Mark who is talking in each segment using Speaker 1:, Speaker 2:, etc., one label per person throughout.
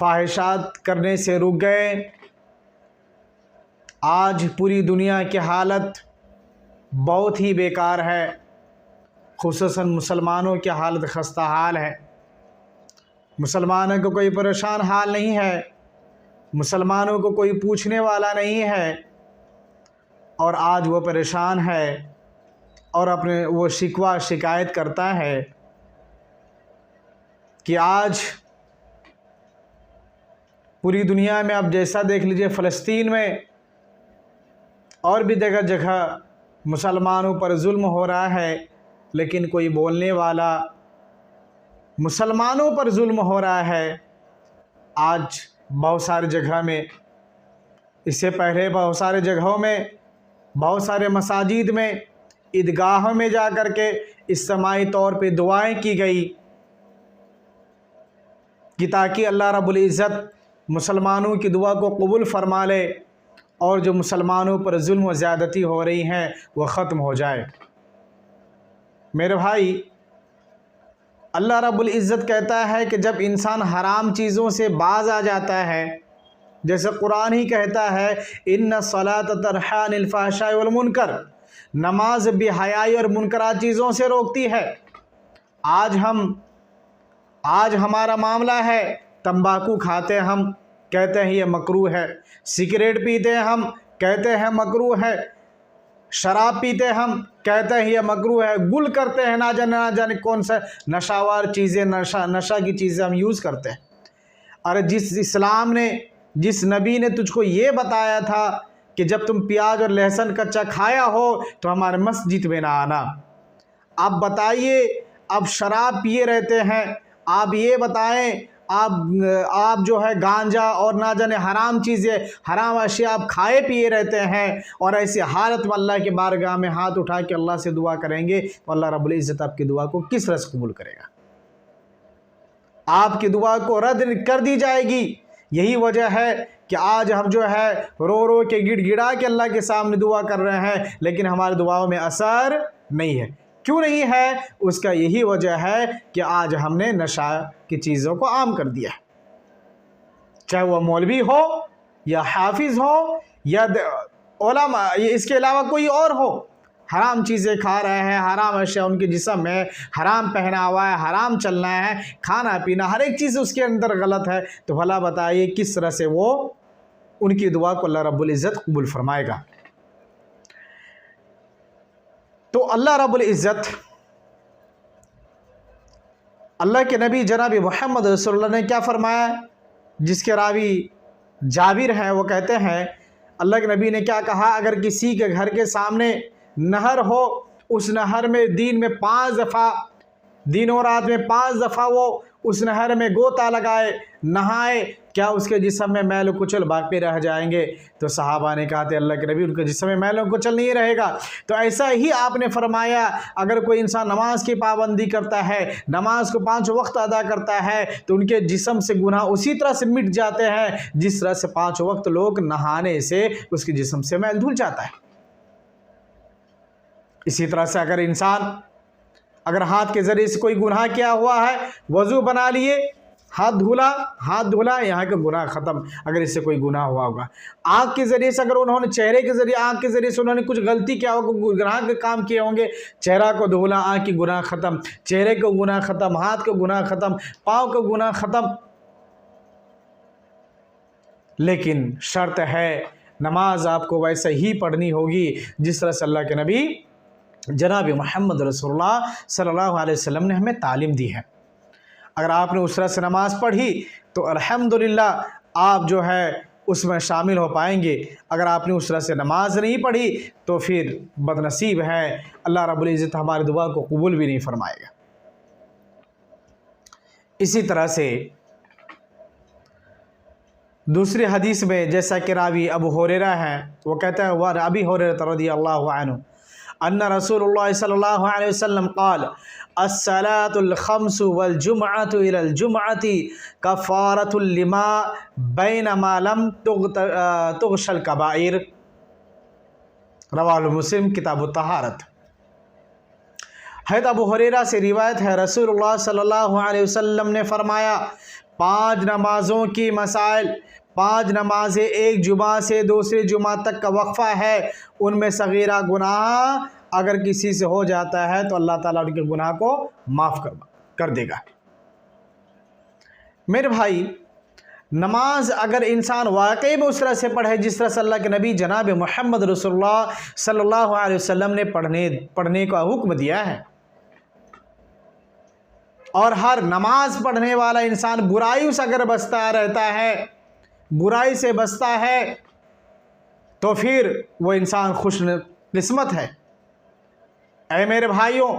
Speaker 1: फ़ाहिशात करने से रुक गए। आज पूरी दुनिया की हालत बहुत ही बेकार है, खुसूसन मुसलमानों की हालत खस्ता हाल है। मुसलमानों को कोई परेशान हाल नहीं है, मुसलमानों को कोई पूछने वाला नहीं है, और आज वो परेशान है और अपने वो शिकवा शिकायत करता है कि आज पूरी दुनिया में अब जैसा देख लीजिए, फ़लस्तीन में और भी जगह जगह मुसलमानों पर जुल्म हो रहा है, लेकिन कोई बोलने वाला, मुसलमानों पर जुल्म हो रहा है आज बहुत सारी जगह में। इससे पहले बहुत सारे जगहों में, बहुत सारे मसाजिद में, ईदगाहों में जा कर के इज्तिमाई तौर पे दुआएं की गई कि ताकि अल्लाह रब्बुल इज़्ज़त मुसलमानों की दुआ को कबूल फरमा ले और जो मुसलमानों पर जुल्म व ज़्यादती हो रही हैं वह ख़त्म हो जाए। मेरे भाई, अल्लाह रब्बुल इज़्ज़त कहता है कि जब इंसान हराम चीज़ों से बाज आ जाता है, जैसे कुरान ही कहता है इन्ना सलात तनहा अनिल फ़हशाइ वल मुनकर, नमाज बेहयाई और मुनकरात चीज़ों से रोकती है। आज हमारा मामला है, तंबाकू खाते हम, कहते हैं ये मकरूह है, सिगरेट पीते हम, कहते हैं मकरूह है, शराब पीते हम, कहते हैं ये मकरूह है, गुल करते हैं, ना जाने कौन सा नशावार चीज़ें, नशा की चीज़ें हम यूज़ करते हैं। अरे जिस इस्लाम ने, जिस नबी ने तुझको ये बताया था कि जब तुम प्याज और लहसुन कच्चा खाया हो तो हमारे मस्जिद में ना आना, आप बताइए, अब शराब पिए रहते हैं, आप ये बताएं, आप जो है गांजा और ना जाने हराम चीज़ें, हराम अशिया आप खाए पिए रहते हैं, और ऐसी हालत में अल्लाह के बारगाह में हाथ उठा के अल्लाह से दुआ करेंगे तो अल्लाह रब्बुल इज़्ज़त आपकी दुआ को किस तरह से कबूल करेगा? आपकी दुआ को रद्द कर दी जाएगी। यही वजह है कि आज हम जो है रो रो के गिड़गिड़ा के अल्लाह के सामने दुआ कर रहे हैं, लेकिन हमारी दुआओं में असर नहीं है। क्यों नहीं है? उसका यही वजह है कि आज हमने नशा की चीज़ों को आम कर दिया है। चाहे वह मौलवी हो या हाफिज़ हो या उलमा, इसके अलावा कोई और हो, हराम चीज़ें खा रहे हैं, हराम अशिया उनके जिस्म में, हराम पहना हुआ है, हराम चलना है, खाना पीना, हर एक चीज़ उसके अंदर गलत है, तो भला बताइए किस तरह से वो उनकी दुआ को अल्लाह रब्बुल इज़्ज़त कबूल फरमाएगा? तो अल्लाह रब्बुल इज़्ज़त, अल्लाह के नबी जनाब मोहम्मद रसूलुल्लाह ने क्या फरमाया, जिसके रावी जाबिर हैं, वो कहते हैं अल्लाह के नबी ने क्या कहा, अगर किसी के घर के सामने नहर हो, उस नहर में दिन में 5 दफ़ा, दिनों रात में 5 दफ़ा वो उस नहर में गोता लगाए, नहाए, क्या उसके जिस्म में मैल कुचल बाकी रह जाएंगे? तो सहाबा ने कहा थे अल्लाह के नबी, उनके जिस्म में मैल कुचल नहीं रहेगा। तो ऐसा ही आपने फरमाया, अगर कोई इंसान नमाज की पाबंदी करता है, नमाज को 5 वक्त अदा करता है, तो उनके जिस्म से गुनाह उसी तरह से मिट जाते हैं जिस तरह से 5 वक्त लोग नहाने से उसके जिस्म से मैल धुल जाता है। इसी तरह से अगर इंसान, अगर हाथ के ज़रिए से कोई गुनाह किया हुआ है, वज़ू बना लिए, हाथ धुला, यहाँ का गुनाह ख़त्म, अगर इससे कोई गुनाह हुआ होगा। आँख के ज़रिए से अगर उन्होंने, चेहरे के ज़रिए, आँख के ज़रिए से उन्होंने कुछ गलती किया होगा, गुनाह के काम किए होंगे, चेहरा को धुला, आँख की गुनाह ख़त्म, चेहरे का गुनाह ख़त्म, हाथ का गुनाह ख़त्म, पाँव का गुनाह ख़त्म। लेकिन शर्त है, नमाज आपको वैसे ही पढ़नी होगी जिस तरह से अल्लाह के नबी जनाब मोहम्मद रसूलुल्लाह सल्लल्लाहु अलैहि वसल्लम ने हमें तालीम दी है। अगर आपने उस तरह से नमाज़ पढ़ी तो अल्हम्दुलिल्लाह आप जो है उसमें शामिल हो पाएंगे। अगर आपने उस तरह से नमाज नहीं पढ़ी तो फिर बदनसीब है, अल्लाह रब्बुल इज़्ज़त हमारी दुआ को कबूल भी नहीं फरमाएगा। इसी तरह से दूसरी हदीस में, जैसा कि रावी अबू हुरैरा हैं, वो कहता है वह अबी हुरैरा रज़ियल्लाहु अन्हु अन्ना रसूलुल्लाह सल्लल्लाहु अलैहि वसल्लम क़ाल अस्सलातुल खम्सु वल जुमअतु इलल जुमअति कफ़ारतुल लिमा बैनमा लम तुग़शल कबाइर, रवाहुल मुस्लिम किताबुत तहारत। हज़रत अबू हुरैरा से रिवायत है, रसूलुल्लाह सल्लल्लाहु अलैहि वसल्लम ने फरमाया, 5 नमाज़ों की मसाइल, 5 नमाज़ें एक जुमा से दूसरे जुमा तक का वक्फ़ा है, उनमें सगीरा गुनाह अगर किसी से हो जाता है तो अल्लाह ताला उनके गुनाह को माफ़ कर देगा। मेरे भाई, नमाज अगर इंसान वाकई में उस तरह से पढ़े जिस तरह से अल्लाह के नबी जनाब मोहम्मद रसूलुल्लाह सल्लल्लाहु अलैहि वसल्लम ने पढ़ने का हुक्म दिया है, और हर नमाज पढ़ने वाला इंसान बुराई से अगर बचता रहता है, बुराई से बचता है, तो फिर वो इंसान खुशकिस्मत है। ऐ मेरे भाइयों,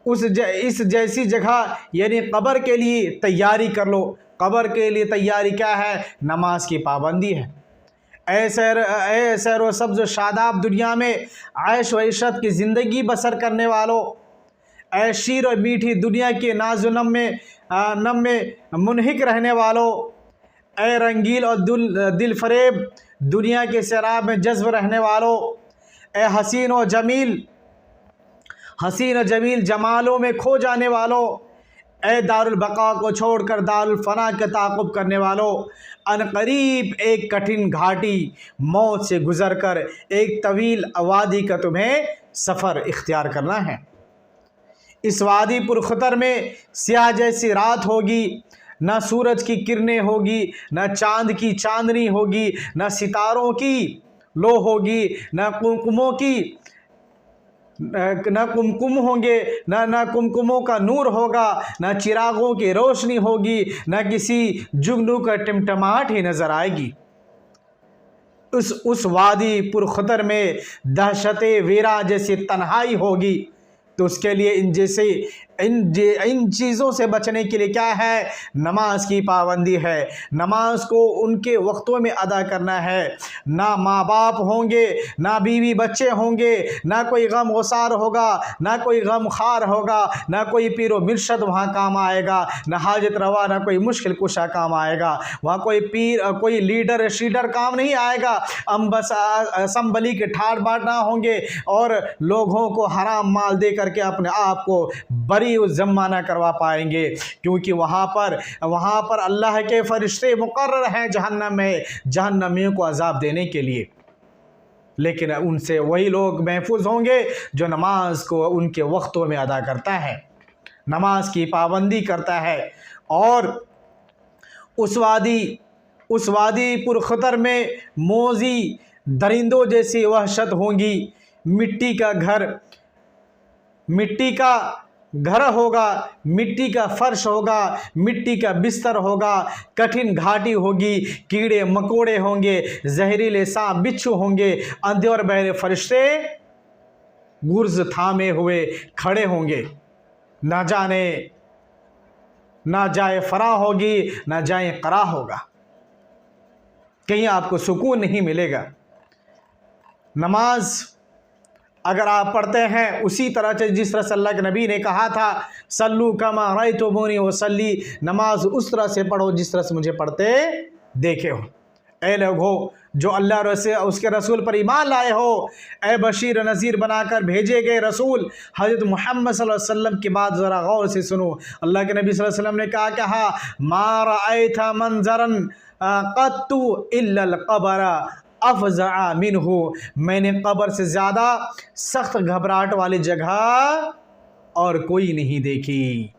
Speaker 1: इस जैसी जगह यानी कब्र के लिए तैयारी कर लो। कब्र के लिए तैयारी क्या है? नमाज की पाबंदी है। ऐसे रो सब्ज़ शादाब दुनिया में ऐश व इशरत की ज़िंदगी बसर करने वालों, ऐशीर और मीठी दुनिया के नाज़ नम में मुनहिक रहने वालों, ऐ रंगील और दिल फरेब दुनिया के शराब में जज्ब रहने वालों, ऐ हसीन और जमील जमालों में खो जाने वालों, ऐ दारुल बका को छोड़कर दारुल फना के ताक़ुब करने वालों, अनकरीब एक कठिन घाटी मौत से गुज़रकर एक तवील वादी का तुम्हें सफ़र इख्तियार करना है। इस वादी पुरखतर में स्याह जैसी रात होगी, न सूरज की किरणें होगी, न चांद की चांदनी होगी, न सितारों की लो होगी, न कुमकुम होंगे, न कुमकुमों का नूर होगा, न चिरागों की रोशनी होगी, न किसी जुगनू का टिमटमाहट ही नज़र आएगी। उस वादी पुरखतर में दहशत वीरा जैसी तन्हाई होगी। तो उसके लिए इन चीज़ों से बचने के लिए क्या है? नमाज की पाबंदी है। नमाज को उनके वक्तों में अदा करना है। ना माँ बाप होंगे, ना बीवी बच्चे होंगे, ना कोई गम गुसार होगा, ना कोई गम खार होगा, ना कोई पीर व मिर्शद वहाँ काम आएगा, ना हाजत रवा, ना कोई मुश्किल कुशा काम आएगा। वहाँ कोई लीडर शीडर काम नहीं आएगा। असम्बली के ठाट बाट ना होंगे और लोगों को हराम माल दे करके अपने आप को बरी ज़म्मा ना करवा पाएंगे, क्योंकि वहाँ पर अल्लाह के फरिश्ते मुकर्रर हैं जहन्नम में, जहन्नमियों को अजाब देने के लिए। लेकिन उनसे वही लोग महफूज होंगे जो नमाज को उनके वक्तों में अदा करता है, नमाज की पाबंदी करता है। और उस वादी पुरखतर में मोजी दरिंदों जैसी वहशत होंगी। मिट्टी का घर होगा, मिट्टी का फर्श होगा, मिट्टी का बिस्तर होगा, कठिन घाटी होगी, कीड़े मकोड़े होंगे, जहरीले सांप बिच्छू होंगे, अंधे और बहरे फरिश्ते गुर्ज थामे हुए खड़े होंगे। ना जाए फरा होगी, ना जाए करा होगा, कहीं आपको सुकून नहीं मिलेगा। नमाज अगर आप पढ़ते हैं उसी तरह से जिस तरह से अल्लाह के नबी ने कहा था, सल्लू कमा रअयतुमूनी वसल्ली, नमाज उस तरह से पढ़ो जिस तरह से मुझे पढ़ते देखे हो। ऐ लोगो जो अल्लाह उसके रसूल पर ईमान लाए हो, ऐ बशीर नज़ीर बनाकर भेजे गए रसूल हज़रत मोहम्मद सल्लल्लाहु अलैहि वसल्लम की बात ज़रा गौर से सुनो। अल्लाह के नबी सल्लल्लाहु अलैहि वसल्लम ने कहा मा रअयता मंज़रन क़त्तु इल्लल क़ब्र अफ़ज़अ मिन्हु, मैंने कब्र से ज़्यादा सख्त घबराहट वाली जगह और कोई नहीं देखी,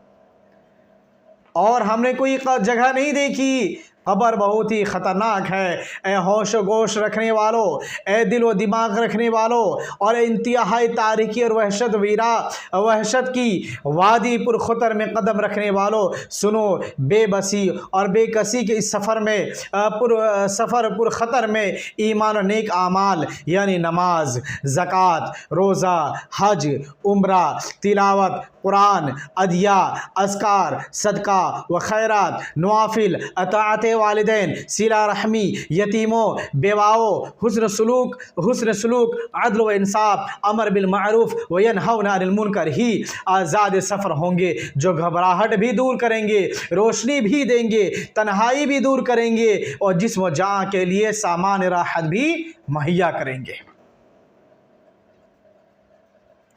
Speaker 1: और हमने कोई जगह नहीं देखी। कब्र बहुत ही ख़तरनाक है। ए होश गोश रखने वालों, ए दिल व दिमाग रखने वालों, और इंतहाई तारीकी और वहशत की वादी पुरखतर में कदम रखने वालों, सुनो, बेबसी और बेकसी के इस सफ़र पुरखतर में ईमान और नेक आमाल यानी नमाज, ज़कात, रोज़ा, हज, उम्रा, तिलावत कुरान, अदिया, अज़कार, सदका व खैरात, नवाफिल, अताअत वालिदैन, सिला रहमी, यतीमों, बेवाओं, हुस्न सलूक, अदल व इंसाफ, अमर बिल मारूफ व यनहौना अनिल मुनकर ही आज़ाद सफ़र होंगे, जो घबराहट भी दूर करेंगे, रोशनी भी देंगे, तन्हाई भी दूर करेंगे, और जिस्म जान के लिए सामान राहत भी मुहैया करेंगे।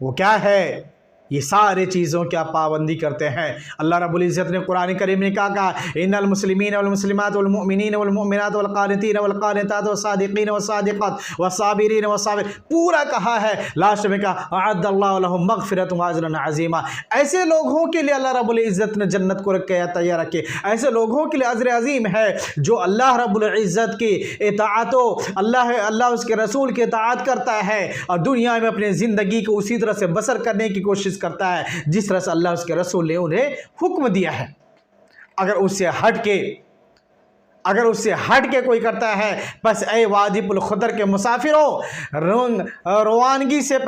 Speaker 1: वो क्या है? ये सारे चीज़ों की आप पाबंदी करते हैं। अल्लाह रब्बुल इज़्ज़त ने कुरान करीम में कहा इन्नल मुस्लिमीन वल मुस्लिमात वल मुमिनीन वल मुमिनात वल क़ानितीन वल क़ानितात वस्सादिक़ीन वस्सादिक़ात वस्साबिरीन वस्साबिर, पूरा कहा है। लास्ट में कहा अअद्दल्लाहु लहुम मग़फ़िरतन व अज्रन अज़ीमा। ऐसे लोगों के लिए अल्लाह रब्बुल इज़्ज़त ने जन्नत को तैयार रखे। ऐसे लोगों के लिए अज्र अज़ीम है जो अल्लाह रब्बुल इज़्ज़त की इताअत, अल्लाह उसके रसूल की इताअत करता है और दुनिया में अपनी ज़िंदगी को उसी तरह से बसर करने की कोशिश करता है जिस तरह से अल्लाह उसके रसूल ने उन्हें हुक्म दिया है। अगर उससे हट के कोई करता है, बस ए वादिपुल खुदर के मुसाफिरों, रवानगी से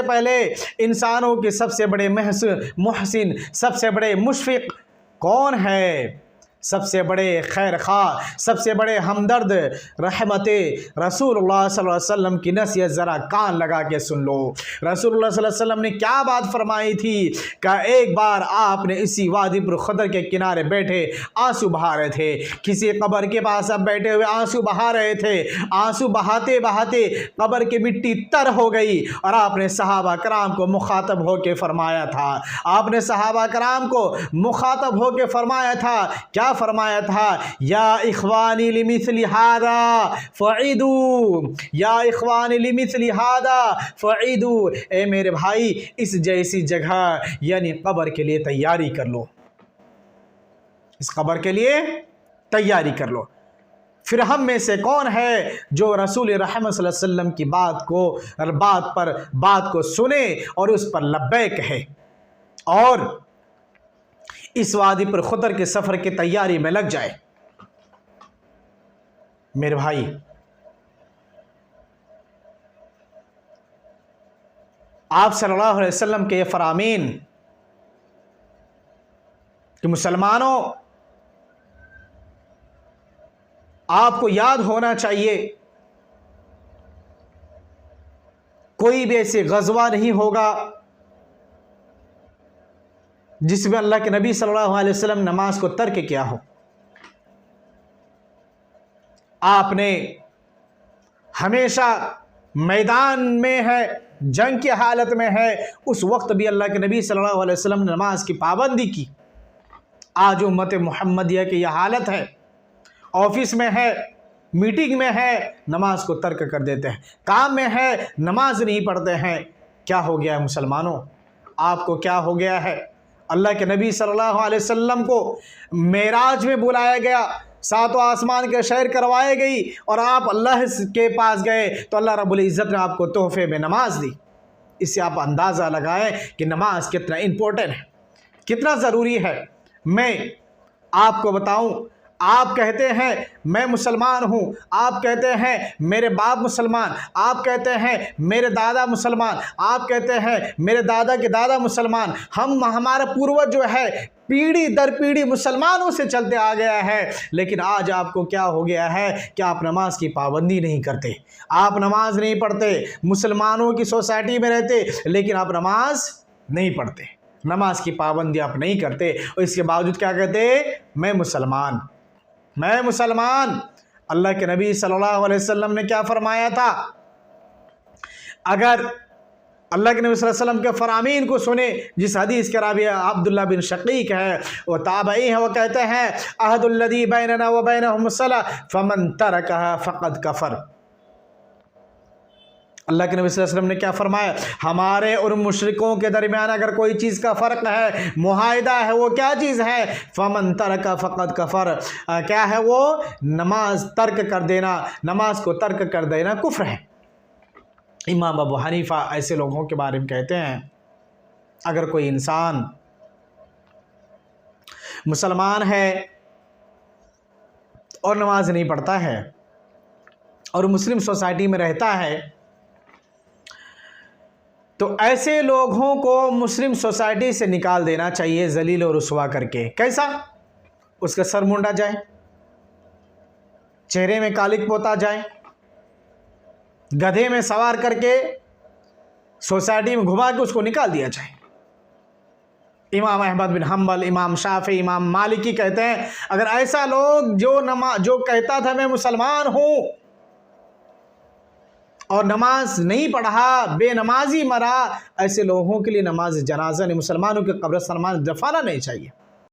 Speaker 1: पहले इंसानों के सबसे बड़े मुहसिन, सबसे बड़े मुशफिक कौन है? सबसे बड़े खैर खा, सबसे बड़े हमदर्द रहमते रसूलुल्लाह सल्लल्लाहु अलैहि वसल्लम की नसीहत ज़रा कान लगा के सुन लो। रसूलुल्लाह सल्लल्लाहु अलैहि वसल्लम ने क्या बात फरमाई थी कि एक बार आपने इसी वादी पर खुदर के किनारे बैठे आंसू बहा रहे थे, किसी कब्र के पास अब बैठे हुए आंसू बहा रहे थे। आंसू बहाते बहाते कब्र की मिट्टी तर हो गई और आपने सहाबा कराम को मुखातब होके फरमाया था, क्या फरमाया था? या इख्वानी लिमिस्ली हादा फ़ईदू, या इख्वानी लिमिस्ली हादा फ़ईदू, ए मेरे भाई इस जैसी जगह यानी कब्र के लिए तैयारी कर लो, इस कब्र के लिए तैयारी कर लो। फिर हम में से कौन है जो रसूल रहमत सल्लल्लाहु अलैहि वसल्लम की बात को सुने और उस पर लब्बैक कहे और इस वादी पर खुदर के सफ़र की तैयारी में लग जाए? मेरे भाई, आप सल्लल्लाहु अलैहि वसल्लम के ये फरामीन कि मुसलमानों, आपको याद होना चाहिए कोई भी ऐसे गज़वा नहीं होगा जिसमें अल्लाह के नबी सल्लल्लाहु अलैहि वसल्लम नमाज को तर्क किया हो। आपने हमेशा मैदान में है, जंग की हालत में है, उस वक्त भी अल्लाह के नबी सल्लल्लाहु अलैहि वसल्लम ने नमाज की पाबंदी की। आज उम्मत मुहम्मदिया की यह हालत है, ऑफिस में है, मीटिंग में है, नमाज को तर्क कर देते हैं, काम में है, नमाज नहीं पढ़ते हैं। क्या हो गया है मुसलमानों? आपको क्या हो गया है? अल्लाह के नबी सल्लल्लाहु अलैहि वसल्लम को मेराज में बुलाया गया, सातों आसमान के सैर करवाई गई और आप अल्लाह के पास गए तो अल्लाह रब्बुल इज़्ज़त ने आपको तोहफे में नमाज दी। इससे आप अंदाज़ा लगाएं कि नमाज कितना इम्पोर्टेंट है, कितना ज़रूरी है। मैं आपको बताऊं, आप कहते हैं मैं मुसलमान हूँ, आप कहते हैं मेरे बाप मुसलमान, आप कहते हैं मेरे दादा मुसलमान, आप कहते हैं मेरे दादा के दादा मुसलमान, हमारा पूर्वज जो है पीढ़ी दर पीढ़ी मुसलमानों से चलते आ गया है। लेकिन आज आपको क्या हो गया है कि आप नमाज की पाबंदी नहीं करते, आप नमाज नहीं पढ़ते, मुसलमानों की सोसाइटी में रहते लेकिन आप नमाज नहीं पढ़ते, नमाज की पाबंदी आप नहीं करते और इसके बावजूद क्या कहते? मैं मुसलमान। अल्लाह के नबी सल्लल्लाहु अलैहि वसल्लम ने क्या फरमाया था? अगर अल्लाह के नबी सल्लल्लाहु अलैहि वसल्लम के फरामीन को सुने, जिस हदीस के रावी अब्दुल्लाह बिन शकीक है, वो ताबई है, वो कहते हैं अहदुल्लज़ी बैनना व बैनहुम सलाह फमन तरकहा फ़क़द कफ़र। अल्लाह के नबी सल्लल्लाहु अलैहि वसल्लम ने क्या फरमाया? हमारे और मुशरिकों के दरमियान अगर कोई चीज़ का फ़र्क है, मुआहिदा है, वो क्या चीज़ है? फ़मन तरका फ़क़द कफ़र। क्या है वो? नमाज तर्क कर देना, नमाज को तर्क कर देना कुफ्र है। इमाम अबू हनीफा ऐसे लोगों के बारे में कहते हैं, अगर कोई इंसान मुसलमान है और नमाज नहीं पढ़ता है और मुस्लिम सोसाइटी में रहता है तो ऐसे लोगों को मुस्लिम सोसाइटी से निकाल देना चाहिए जलील और रुसवा करके। कैसा? उसका सर मुंडा जाए, चेहरे में कालिक पोता जाए, गधे में सवार करके सोसाइटी में घुमा के उसको निकाल दिया जाए। इमाम अहमद बिन हम्बल, इमाम शाफी, इमाम मालिकी कहते हैं अगर ऐसा लोग जो कहता था मैं मुसलमान हूँ और नमाज नहीं पढ़ा, बेनमाजी मरा, ऐसे लोगों के लिए नमाज जनाजा ने मुसलमानों के कब्रिस्तान में दफनाना नहीं चाहिए।